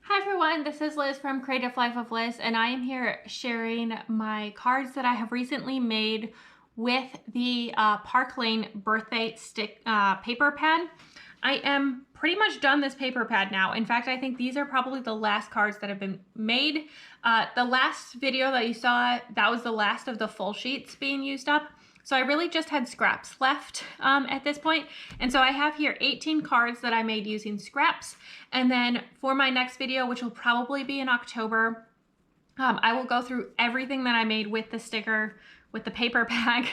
Hi everyone, this is Liz from Creative Life of Liz, and I am here sharing my cards that I have recently made with the Park Lane birthday stick paper pad. I am pretty much done this paper pad now. In fact, I think these are probably the last cards that have been made. The last video that you saw, that was the last of the full sheets being used up. So I really just had scraps left at this point. And so I have here 18 cards that I made using scraps. And then for my next video, which will probably be in October, I will go through everything that I made with the sticker, with the paper bag,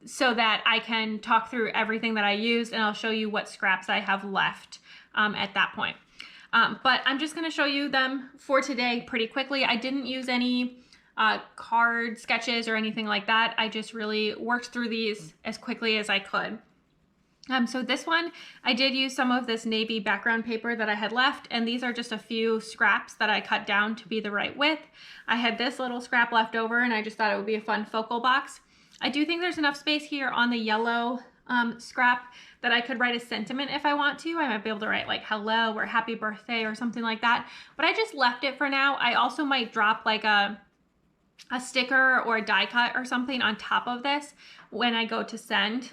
so that I can talk through everything that I used, and I'll show you what scraps I have left at that point. But I'm just gonna show you them for today pretty quickly. I didn't use any card sketches or anything like that. I just really worked through these as quickly as I could. So this one, I did use some of this navy background paper that I had left, and these are just a few scraps that I cut down to be the right width. I had this little scrap left over, and I just thought it would be a fun focal box. I do think there's enough space here on the yellow scrap that I could write a sentiment if I want to. I might be able to write like hello or happy birthday or something like that, but I just left it for now. I also might drop like a sticker or a die cut or something on top of this when I go to send,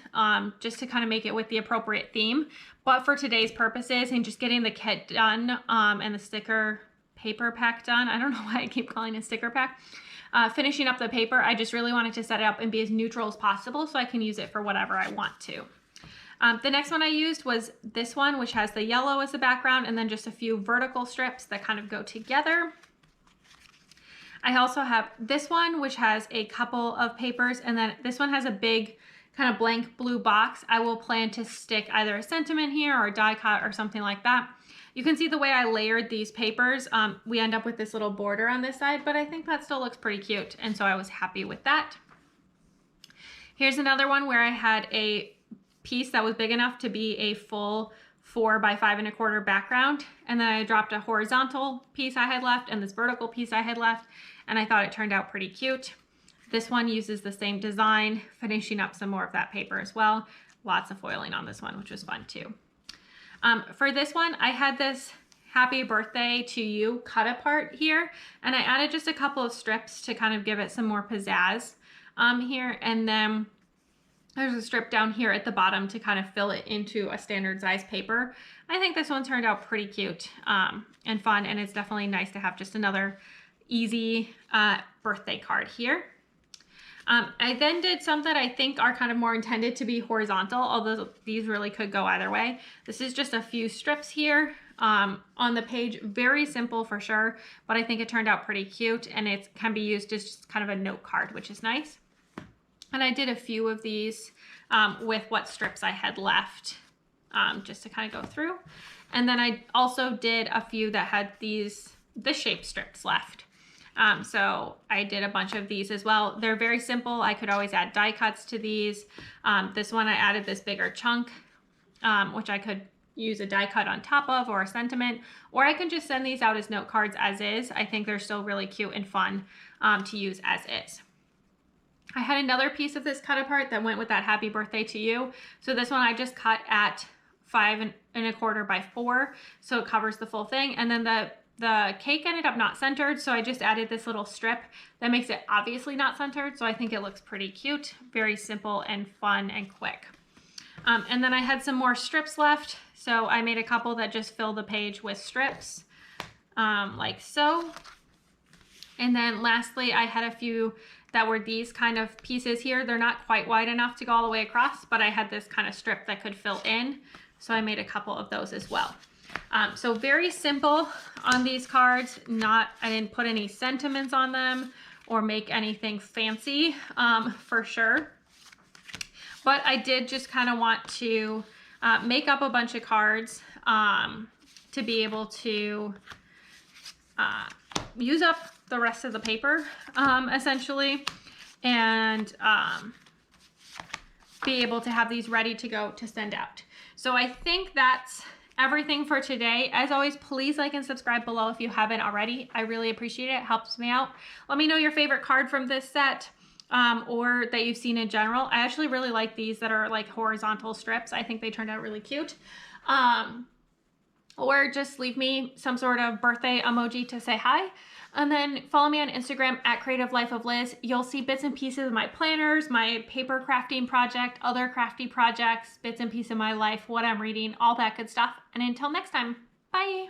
just to kind of make it with the appropriate theme. But for today's purposes and just getting the kit done and the sticker paper pack done, I don't know why I keep calling it sticker pack, finishing up the paper, I just really wanted to set it up and be as neutral as possible so I can use it for whatever I want to. The next one I used was this one, which has the yellow as the background and then just a few vertical strips that kind of go together. I also have this one, which has a couple of papers, and then this one has a big kind of blank blue box. I will plan to stick either a sentiment here or a die cut or something like that. You can see the way I layered these papers. We end up with this little border on this side, but I think that still looks pretty cute, and so I was happy with that. Here's another one where I had a piece that was big enough to be a full 4 by 5 1/4 background, and then I dropped a horizontal piece I had left and this vertical piece I had left, and I thought it turned out pretty cute. This one uses the same design, finishing up some more of that paper as well. Lots of foiling on this one, which was fun too. For this one, I had this happy birthday to you cut apart here, and I added just a couple of strips to kind of give it some more pizzazz here, and then there's a strip down here at the bottom to kind of fill it into a standard size paper. I think this one turned out pretty cute and fun, and it's definitely nice to have just another easy birthday card here. I then did some that I think are kind of more intended to be horizontal, although these really could go either way. This is just a few strips here on the page. Very simple for sure, but I think it turned out pretty cute, and it can be used as just kind of a note card, which is nice. And I did a few of these with what strips I had left, just to kind of go through. And then I also did a few that had this shape strips left. So I did a bunch of these as well. They're very simple. I could always add die cuts to these. This one I added this bigger chunk, which I could use a die cut on top of or a sentiment, or I can just send these out as note cards as is. I think they're still really cute and fun to use as is. I had another piece of this cut apart that went with that happy birthday to you. So this one I just cut at 5 1/4 by 4, so it covers the full thing. And then the cake ended up not centered, so I just added this little strip that makes it obviously not centered. So I think it looks pretty cute, very simple and fun and quick. And then I had some more strips left, so I made a couple that just fill the page with strips, like so. And then lastly, I had a few that were these kind of pieces here. They're not quite wide enough to go all the way across, but I had this kind of strip that could fill in. So I made a couple of those as well. So very simple on these cards. I didn't put any sentiments on them or make anything fancy for sure. But I did just kind of want to make up a bunch of cards to be able to use up the rest of the paper essentially, and be able to have these ready to go to send out. So I think that's everything for today. As always, please like and subscribe below if you haven't already. I really appreciate it. It helps me out. Let me know your favorite card from this set. or that you've seen in general. I actually really like these that are like horizontal strips. I think they turned out really cute. Or just leave me some sort of birthday emoji to say hi. And then follow me on Instagram at Creative Life of Liz. You'll see bits and pieces of my planners, my paper crafting project, other crafty projects, bits and pieces of my life, what I'm reading, all that good stuff. And until next time, bye.